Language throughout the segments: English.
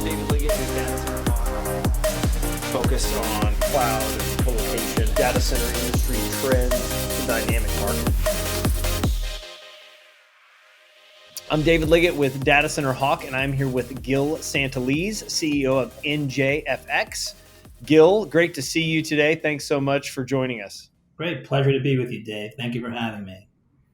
David Liggett with Data Center Hawk, focused on cloud and colocation, data center industry trends, and dynamic market. I'm David Liggett with Data Center Hawk, and I'm here with Gil Santaliz, CEO of NJFX. Gil, great to see you today. Thanks so much for joining us. Great. Pleasure to be with you, Dave. Thank you for having me.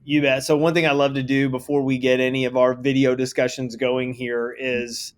You bet. So one thing I love to do before we get any of our video discussions going here is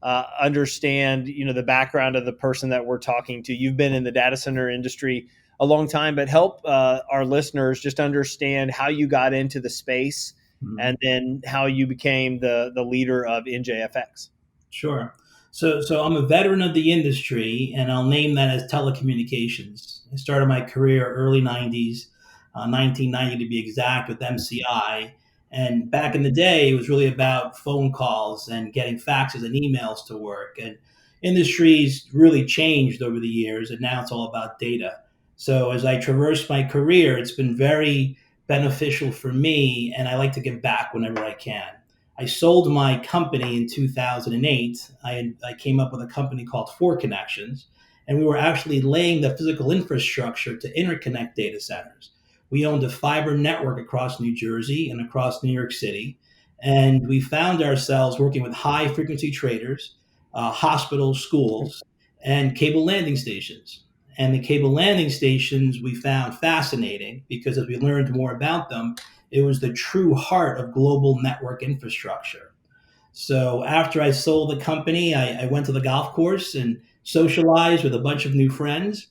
understand, the background of the person that we're talking to. You've been in the data center industry a long time, but help our listeners just understand how you got into the space and then how you became the leader of NJFX. Sure. So I'm a veteran of the industry, and I'll name that as telecommunications. I started my career early 90s, 1990 to be exact, with MCI. And back in the day, it was really about phone calls and getting faxes and emails to work. And industries really changed over the years, and now it's all about data. So as I traverse my career, it's been very beneficial for me, and I like to give back whenever I can. I sold my company in 2008. I came up with a company called Four Connections, and we were actually laying the physical infrastructure to interconnect data centers. We owned a fiber network across New Jersey and across New York City, and we found ourselves working with high frequency traders, hospitals, schools, and cable landing stations. And the cable landing stations we found fascinating because as we learned more about them, it was the true heart of global network infrastructure. So after I sold the company, I went to the golf course and socialized with a bunch of new friends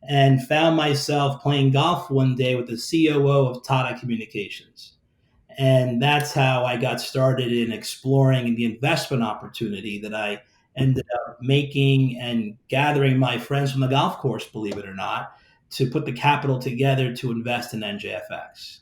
and found myself playing golf one day with the COO of Tata Communications. And that's how I got started in exploring the investment opportunity that I ended up making and gathering my friends from the golf course, believe it or not, to put the capital together to invest in NJFX.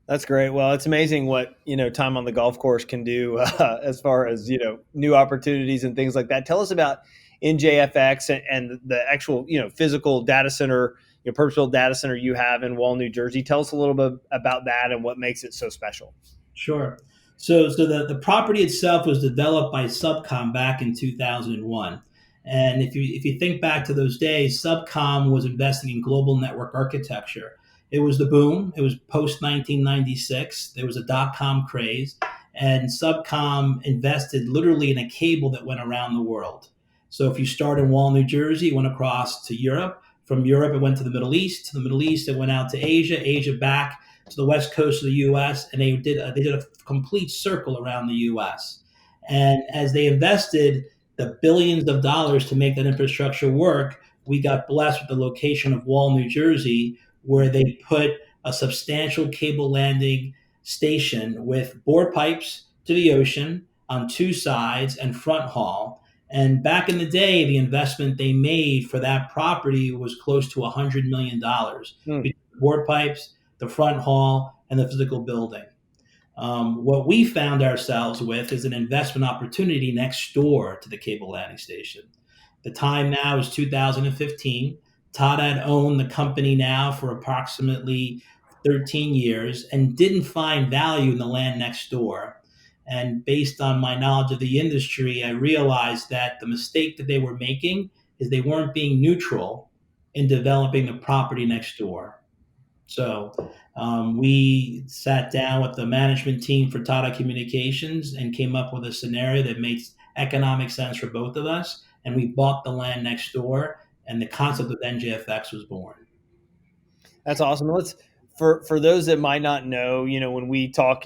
That's great. Well, it's amazing what, time on the golf course can do as far as, new opportunities and things like that. Tell us about NJFX and the actual, physical data center, purpose-built data center you have in Wall, New Jersey. Tell us a little bit about that and what makes it so special. Sure. So the property itself was developed by Subcom back in 2001. And if you think back to those days, Subcom was investing in global network architecture. It was the boom. It was post 1996. There was a dot-com craze, and Subcom invested literally in a cable that went around the world. So if you start in Wall, New Jersey, it went across to Europe. From Europe, it went to the Middle East. To the Middle East, it went out to Asia. Asia back to the west coast of the U.S., and they did a complete circle around the U.S. And as they invested the billions of dollars to make that infrastructure work, we got blessed with the location of Wall, New Jersey, where they put a substantial cable landing station with bore pipes to the ocean on two sides and front haul. And back in the day, the investment they made for that property was close to $100 million. Between the bore pipes, the front hall, and the physical building. What we found ourselves with is an investment opportunity next door to the cable landing station. The time now is 2015. Todd had owned the company now for approximately 13 years and didn't find value in the land next door. And based on my knowledge of the industry, I realized that the mistake that they were making is they weren't being neutral in developing the property next door. So we sat down with the management team for Tata Communications and came up with a scenario that makes economic sense for both of us. And we bought the land next door, and the concept of NJFX was born. That's awesome. For those that might not know, when we talk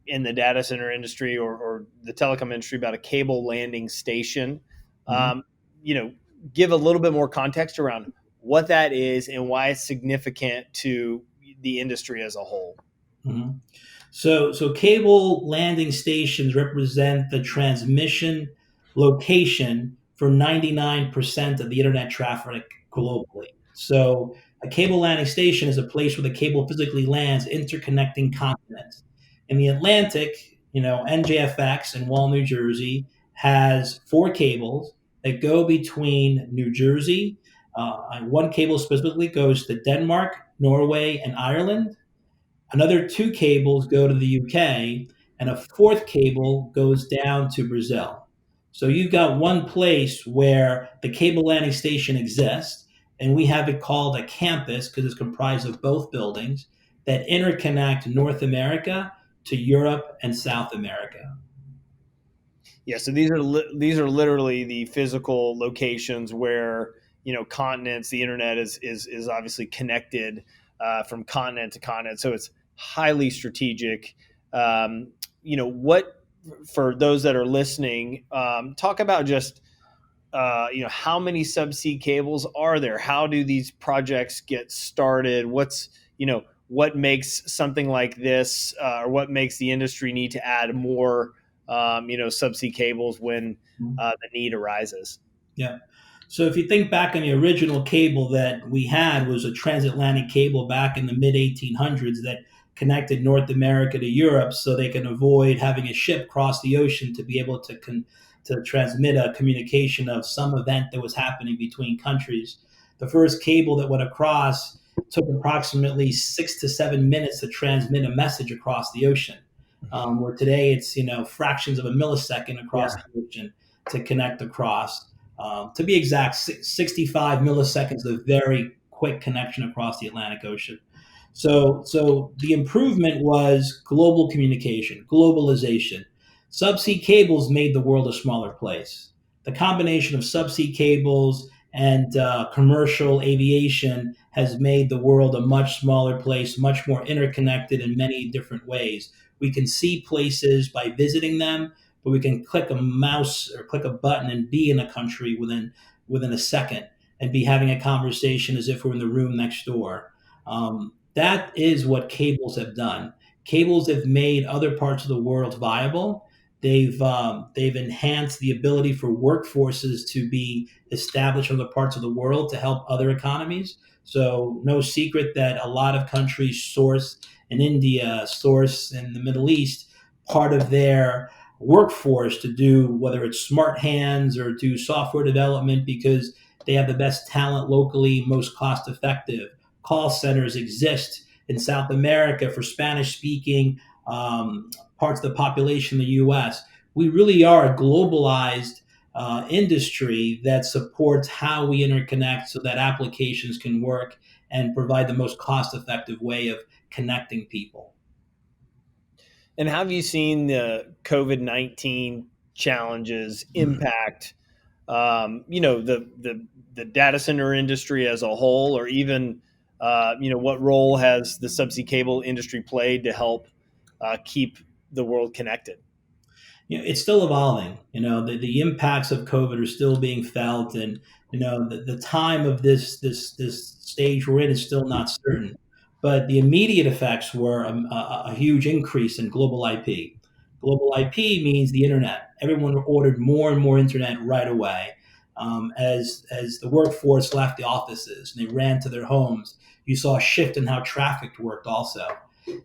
in the data center industry or the telecom industry about a cable landing station, give a little bit more context around what that is and why it's significant to the industry as a whole. Mm-hmm. So cable landing stations represent the transmission location for 99% of the internet traffic globally. So a cable landing station is a place where the cable physically lands, interconnecting continents. In the Atlantic, NJFX in Wall, New Jersey has four cables that go between New Jersey. One cable specifically goes to Denmark, Norway, and Ireland. Another two cables go to the UK, and a fourth cable goes down to Brazil. So you've got one place where the cable landing station exists, and we have it called a campus because it's comprised of both buildings that interconnect North America to Europe and South America. Yeah, so these are literally the physical locations where continents. The internet is obviously connected from continent to continent, so it's highly strategic. What for those that are listening, talk about just how many subsea cables are there? How do these projects get started? What makes something like this, or what makes the industry need to add more, subsea cables when the need arises? Yeah. So if you think back on the original cable that we had was a transatlantic cable back in the mid 1800s that connected North America to Europe so they can avoid having a ship cross the ocean to be able to transmit a communication of some event that was happening between countries. The first cable that went across took approximately 6 to 7 minutes to transmit a message across the ocean. Where today it's fractions of a millisecond across Yeah. the ocean to connect across. To be exact, 65 milliseconds of very quick connection across the Atlantic Ocean. So the improvement was global communication, globalization. Subsea cables made the world a smaller place. The combination of subsea cables and commercial aviation has made the world a much smaller place, much more interconnected in many different ways. We can see places by visiting them, but we can click a mouse or click a button and be in a country within a second and be having a conversation as if we're in the room next door. That is what cables have done. Cables have made other parts of the world viable. They've enhanced the ability for workforces to be established in other parts of the world to help other economies. So no secret that a lot of countries source in India, source in the Middle East, part of their workforce to do whether it's smart hands or do software development because they have the best talent locally, most cost effective. Call centers exist in South America for Spanish speaking parts of the population in the US. We really are a globalized industry that supports how we interconnect so that applications can work and provide the most cost effective way of connecting people. And have you seen the COVID-19 challenges impact, the data center industry as a whole, or even, what role has the subsea cable industry played to help keep the world connected? It's still evolving. The impacts of COVID are still being felt, and the time of this stage we're in is still not certain. But the immediate effects were a huge increase in global IP. Global IP means the internet. Everyone ordered more and more internet right away. As the workforce left the offices and they ran to their homes, you saw a shift in how traffic worked also.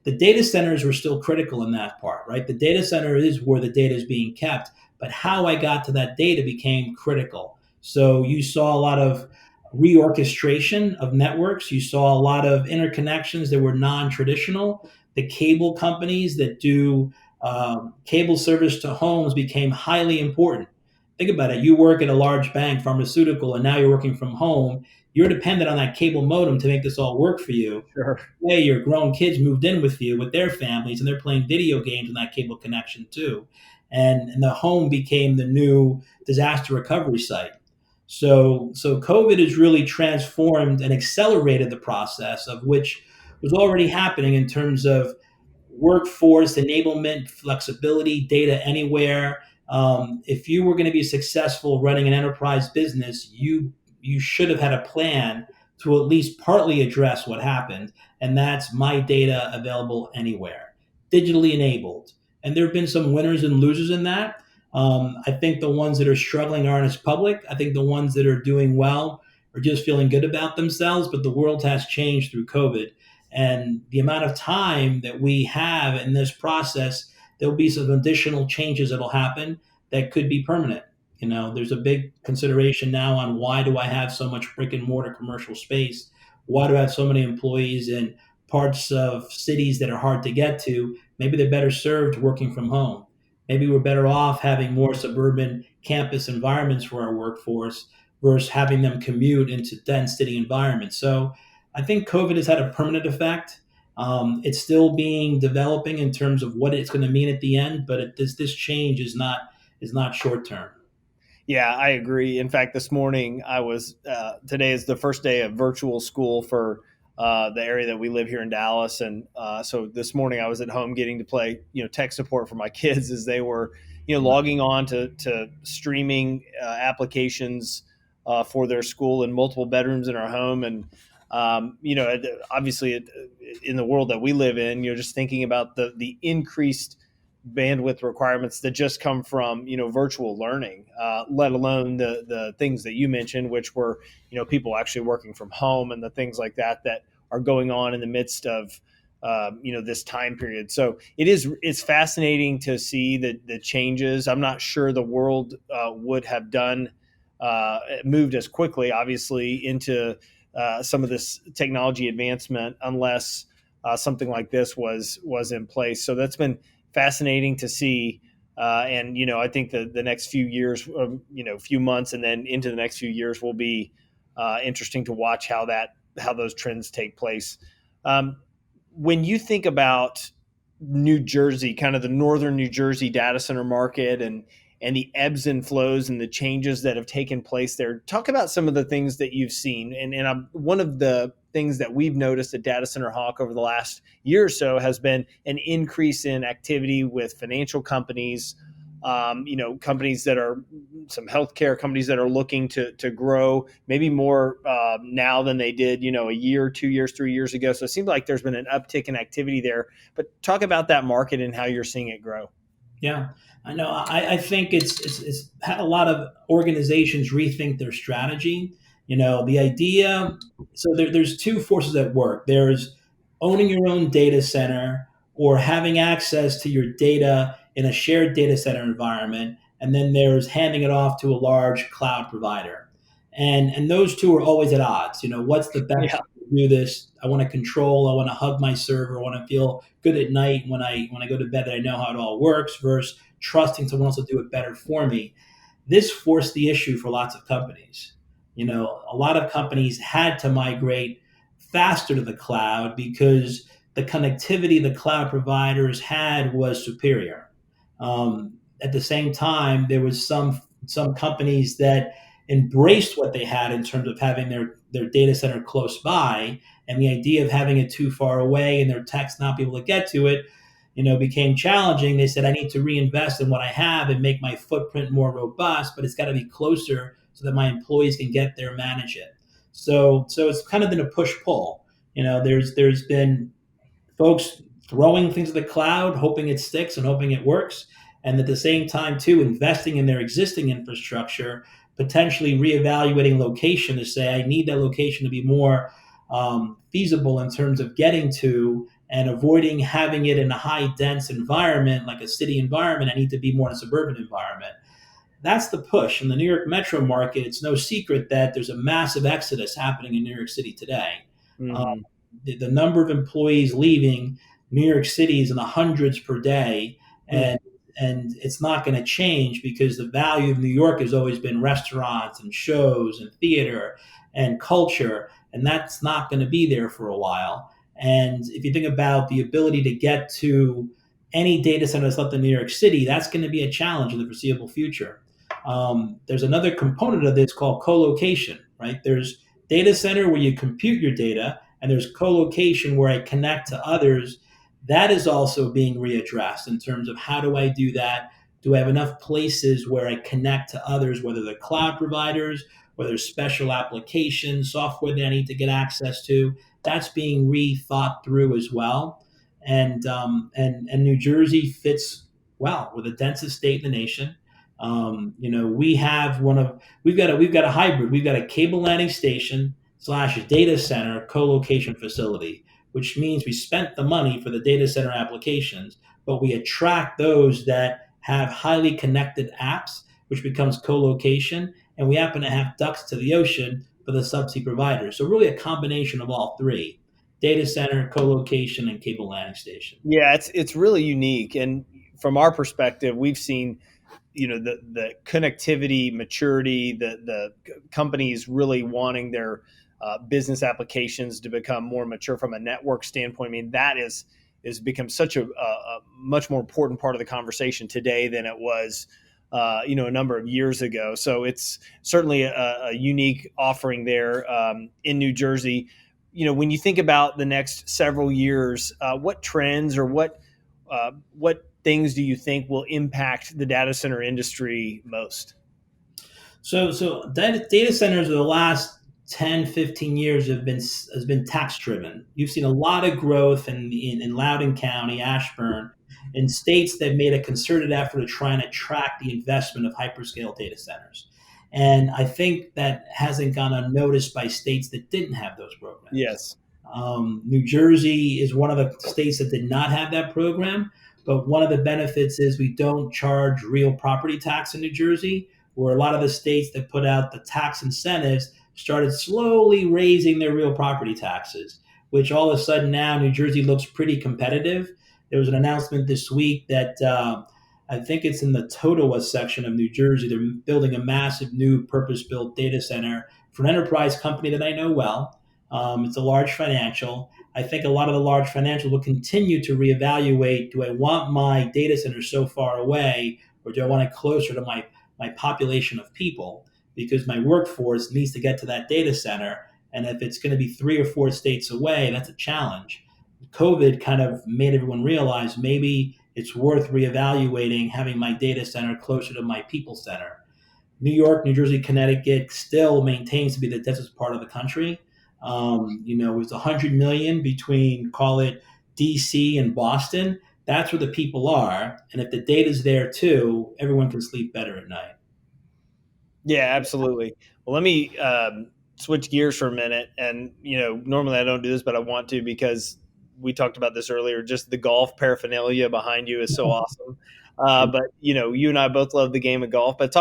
The data centers were still critical in that part, right? The data center is where the data is being kept, but how I got to that data became critical. So you saw a lot of reorchestration of networks. You saw a lot of interconnections that were non-traditional. The cable companies that do cable service to homes became highly important. Think about it. You work at a large bank, pharmaceutical, and now you're working from home. You're dependent on that cable modem to make this all work for you. Sure. Way your grown kids moved in with you with their families and they're playing video games on that cable connection too. And the home became the new disaster recovery site. So COVID has really transformed and accelerated the process of which was already happening in terms of workforce enablement, flexibility, data anywhere. If you were going to be successful running an enterprise business, you should have had a plan to at least partly address what happened, and that's my data available anywhere, digitally enabled. And there have been some winners and losers in that. I think the ones that are struggling aren't as public. I think the ones that are doing well are just feeling good about themselves. But the world has changed through COVID, and the amount of time that we have in this process, there'll be some additional changes that'll happen that could be permanent. There's a big consideration now on why do I have so much brick and mortar commercial space? Why do I have so many employees in parts of cities that are hard to get to? Maybe they're better served working from home. Maybe we're better off having more suburban campus environments for our workforce versus having them commute into dense city environments. So I think COVID has had a permanent effect. It's still being developing in terms of what it's going to mean at the end, but this change is not short term. Yeah, I agree. In fact, this morning I was today is the first day of virtual school for the area that we live here in Dallas, and so this morning I was at home getting to play tech support for my kids as they were logging on to streaming applications for their school in multiple bedrooms in our home, and obviously in the world that we live in, just thinking about the increased bandwidth requirements that just come from virtual learning, let alone the things that you mentioned, which were people actually working from home and the things like that that are going on in the midst of this time period. So it's fascinating to see the changes. I'm not sure the world would have done moved as quickly, obviously, into some of this technology advancement unless something like this was in place. So that's been fascinating to see. And I think the next few years, few months, and then into the next few years will be interesting to watch how those trends take place. Um, when you think about New Jersey, kind of the northern New Jersey data center market, and the ebbs and flows and the changes that have taken place there, talk about some of the things that you've seen. And one of the things that we've noticed at Data Center Hawk over the last year or so has been an increase in activity with financial companies, companies that are some healthcare companies that are looking to grow maybe more now than they did, a year, 2 years, 3 years ago. So it seems like there's been an uptick in activity there. But talk about that market and how you're seeing it grow. Yeah, I know. I think it's had a lot of organizations rethink their strategy. The idea. So there's two forces at work. There's owning your own data center or having access to your data in a shared data center environment, and then there's handing it off to a large cloud provider. And those two are always at odds. What's the best Yeah. way to do this? I want to control. I want to hug my server. I want to feel good at night when I go to bed that I know how it all works versus trusting someone else to do it better for me. This forced the issue for lots of companies. A lot of companies had to migrate faster to the cloud because the connectivity the cloud providers had was superior. At the same time, there was some companies that embraced what they had in terms of having their data center close by, and the idea of having it too far away and their techs not be able to get to it became challenging. They said, I need to reinvest in what I have and make my footprint more robust, but it's got to be closer so that my employees can get there, manage it. So it's kind of been a push pull. There's been folks throwing things to the cloud, hoping it sticks and hoping it works, and at the same time too investing in their existing infrastructure, potentially reevaluating location to say I need that location to be more feasible in terms of getting to and avoiding having it in a high dense environment like a city environment. I need to be more in a suburban environment. That's the push. In the New York metro market, it's no secret that there's a massive exodus happening in New York City today. Uh, Mm-hmm. the number of employees leaving New York City is in the hundreds per day, Mm. and it's not going to change because the value of New York has always been restaurants and shows and theater and culture, and that's not going to be there for a while. And if you think about the ability to get to any data center that's left in New York City, that's going to be a challenge in the foreseeable future. There's another component of this called co-location, right? There's data center where you compute your data, and there's co-location where I connect to others. That is also being readdressed in terms of how do I do that? Do I have enough places where I connect to others, whether they're cloud providers, whether there's special applications, software that I need to get access to? That's being rethought through as well. And New Jersey fits well. We're the densest state in the nation. We have we've got a hybrid. We've got a cable landing station slash data center co-location facility, which means we spent the money for the data center applications, but we attract those that have highly connected apps, which becomes co-location, and we happen to have ducts to the ocean for the subsea providers. So really a combination of all three: data center, co-location, and cable landing station. Yeah, it's really unique. And from our perspective, we've seen the connectivity maturity, the companies really wanting their business applications to become more mature from a network standpoint. I mean, that is become such a much more important part of the conversation today than it was a number of years ago. So it's certainly a unique offering there in New Jersey. When you think about the next several years, what trends or what things do you think will impact the data center industry most? So data centers over the last 10, 15 years has been tax driven. You've seen a lot of growth in Loudoun County, Ashburn, in states that made a concerted effort to try and attract the investment of hyperscale data centers. And I think that hasn't gone unnoticed by states that didn't have those programs. Yes. New Jersey is one of the states that did not have that program, but one of the benefits is we don't charge real property tax in New Jersey, where a lot of the states that put out the tax incentives started slowly raising their real property taxes, which all of a sudden now New Jersey looks pretty competitive. There was an announcement this week that I think it's in the Totowa section of New Jersey. They're building a massive new purpose built data center for an enterprise company that I know well. It's a large financial. I think a lot of the large financials will continue to reevaluate, do I want my data center so far away, or do I want it closer to my population of people? Because my workforce needs to get to that data center. And if it's going to be 3 or 4 states away, that's a challenge. COVID kind of made everyone realize maybe it's worth reevaluating having my data center closer to my people center. New York, New Jersey, Connecticut still maintains to be the densest part of the country. It's 100 million between, call it DC and Boston. That's where the people are. And if the data's there too, everyone can sleep better at night. Yeah, absolutely. Well, let me switch gears for a minute. And, normally I don't do this, but I want to because we talked about this earlier. Just the golf paraphernalia behind you is so awesome. But, you and I both love the game of golf. But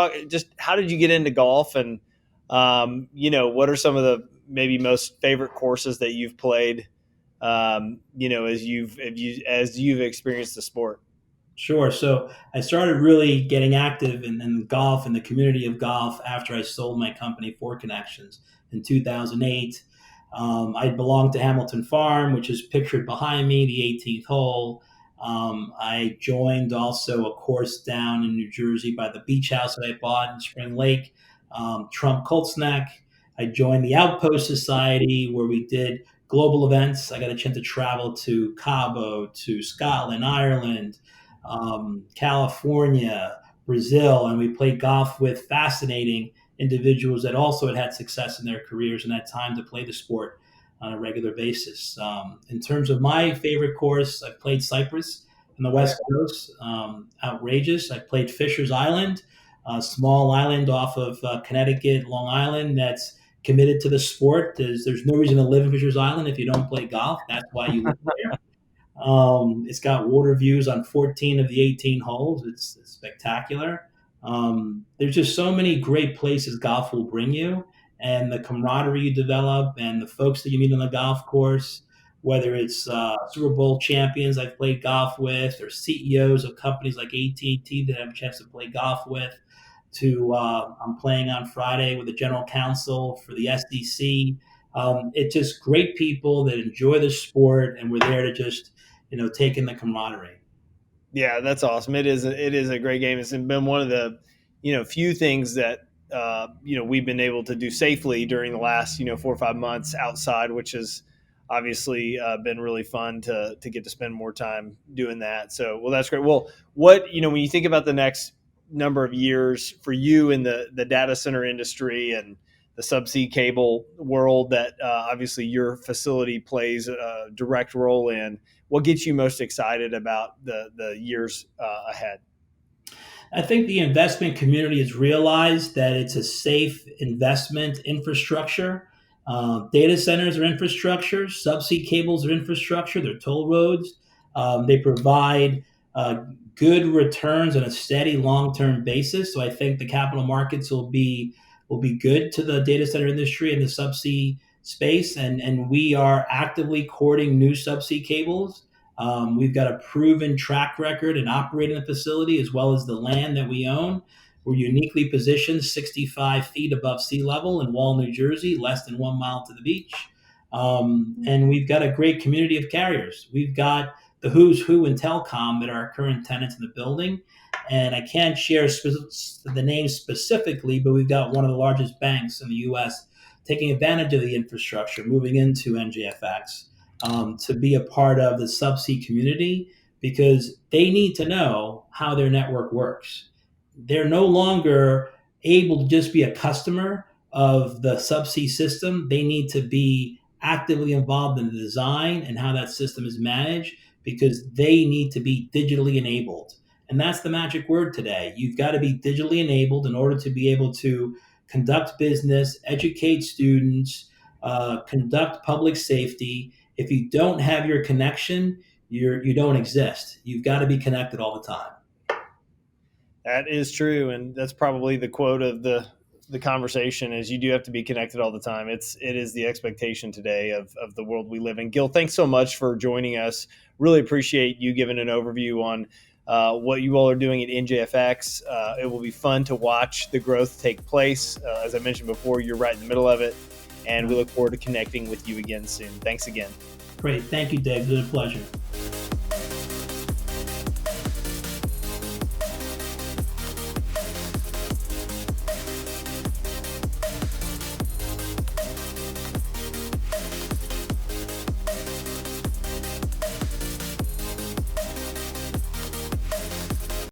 how did you get into golf? And, what are some of the maybe most favorite courses that you've played, as you've experienced the sport? Sure. So I started really getting active in golf and the community of golf after I sold my company, Four Connections, in 2008. I belonged to Hamilton Farm, which is pictured behind me, the 18th hole. I joined also a course down in New Jersey by the beach house that I bought in Spring Lake, Trump Colts Neck. I joined the Outpost Society where we did global events. I got a chance to travel to Cabo, to Scotland, Ireland, California, Brazil, and we played golf with fascinating individuals that also had success in their careers and had time to play the sport on a regular basis. In terms of my favorite course, I played Cyprus on the West Coast, outrageous. I played Fisher's Island, a small island off of Connecticut, Long Island, that's committed to the sport. There's no reason to live in Fisher's Island if you don't play golf. That's why you live there. It's got water views on 14 of the 18 holes. It's spectacular. There's just so many great places golf will bring you, and the camaraderie you develop, and the folks that you meet on the golf course, whether it's Super Bowl champions I've played golf with, or CEOs of companies like AT&T that I have a chance to play golf with, to I'm playing on Friday with the general counsel for the SEC. It's just great people that enjoy the sport, and we're there to just take in the camaraderie. Yeah, that's awesome. It is a great game. It's been one of the few things that we've been able to do safely during the last 4 or 5 months outside, which has obviously been really fun to get to spend more time doing that. So, well, that's great. Well, what when you think about the next number of years for you in the data center industry and the subsea cable world that obviously your facility plays a direct role in, what gets you most excited about the years ahead? I think the investment community has realized that it's a safe investment infrastructure. Data centers are infrastructure, subsea cables are infrastructure, they're toll roads. They provide good returns on a steady long-term basis. So I think the capital markets will be good to the data center industry and the subsea space. And we are actively courting new subsea cables. We've got a proven track record in operating the facility as well as the land that we own. We're uniquely positioned 65 feet above sea level in Wall, New Jersey, less than 1 mile to the beach. And we've got a great community of carriers. We've got the who's who in telecom that are our current tenants in the building. And I can't share the names specifically, but we've got one of the largest banks in the U.S. taking advantage of the infrastructure, moving into NJFX to be a part of the Subsea community because they need to know how their network works. They're no longer able to just be a customer of the Subsea system. They need to be actively involved in the design and how that system is managed because they need to be digitally enabled. And that's the magic word today. You've got to be digitally enabled in order to be able to conduct business, educate students, conduct public safety. If you don't have your connection, you don't exist. You've got to be connected all the time. That is true, and that's probably the quote of the conversation is you do have to be connected all the time. It is the expectation today of the world we live in. Gil, thanks so much for joining us. Really appreciate you giving an overview on what you all are doing at NJFX. It will be fun to watch the growth take place. As I mentioned before, you're right in the middle of it, and we look forward to connecting with you again soon. Thanks again. Great. Thank you, Dave. It was a pleasure.